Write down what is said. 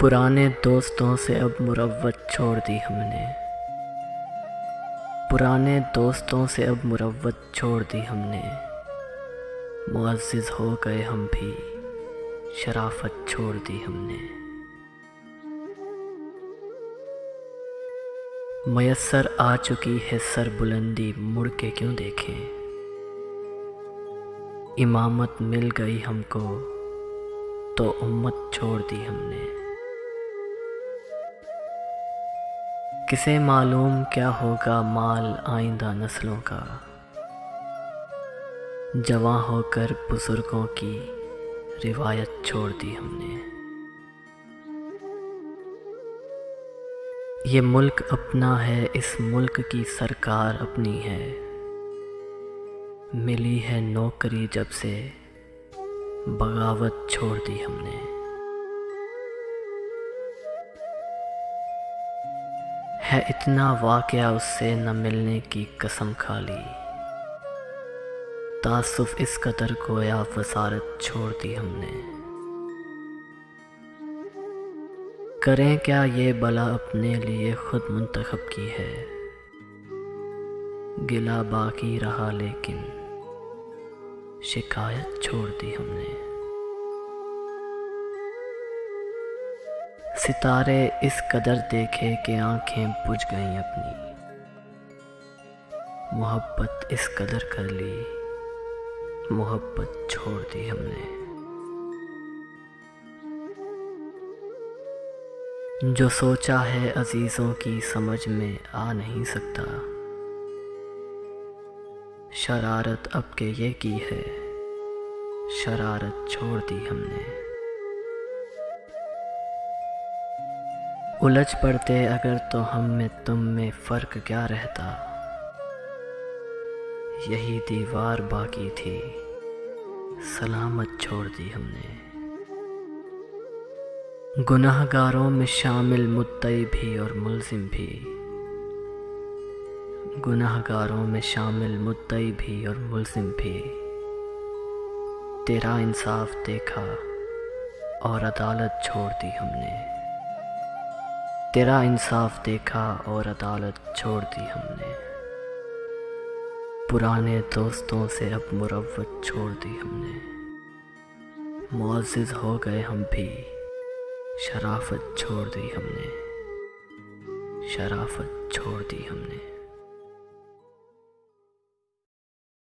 پرانے دوستوں سے اب مروت چھوڑ دی ہم نے، پرانے دوستوں سے اب مروت چھوڑ دی ہم نے، معزز ہو گئے ہم بھی، شرافت چھوڑ دی ہم نے۔ میسر آ چکی ہے سر بلندی، مڑ کے کیوں دیکھیں، امامت مل گئی ہم کو تو امت چھوڑ دی ہم نے۔ کسے معلوم کیا ہوگا مال آئندہ نسلوں کا، جواں ہو کر بزرگوں کی روایت چھوڑ دی ہم نے۔ یہ ملک اپنا ہے، اس ملک کی سرکار اپنی ہے، ملی ہے نوکری جب سے بغاوت چھوڑ دی ہم نے۔ ہے اتنا واقعہ اس سے نہ ملنے کی قسم کھا لی، تاسف اس قدر گویا وزارت چھوڑ دی ہم نے۔ کریں کیا یہ بلا اپنے لیے خود منتخب کی ہے، گلہ باقی رہا لیکن شکایت چھوڑ دی ہم نے۔ ستارے اس قدر دیکھے کہ آنکھیں بجھ گئیں اپنی، محبت اس قدر کر لی، محبت چھوڑ دی ہم نے۔ جو سوچا ہے عزیزوں کی سمجھ میں آ نہیں سکتا، شرارت اب کے یہ کی ہے، شرارت چھوڑ دی ہم نے۔ الجھ پڑتے اگر تو ہم میں تم میں فرق کیا رہتا، یہی دیوار باقی تھی، سلامت چھوڑ دی ہم نے۔ گناہ گاروں میں شامل مدعی بھی اور ملزم بھی، گناہ گاروں میں شامل مدعی بھی اور ملزم بھی، تیرا انصاف دیکھا اور عدالت چھوڑ دی ہم نے۔ تیرا انصاف دیکھا اور عدالت چھوڑ دی ہم نے۔ پرانے دوستوں سے اب مروت چھوڑ دی ہم نے، معزز ہو گئے ہم بھی، شرافت چھوڑ دی ہم نے، شرافت چھوڑ دی ہم نے۔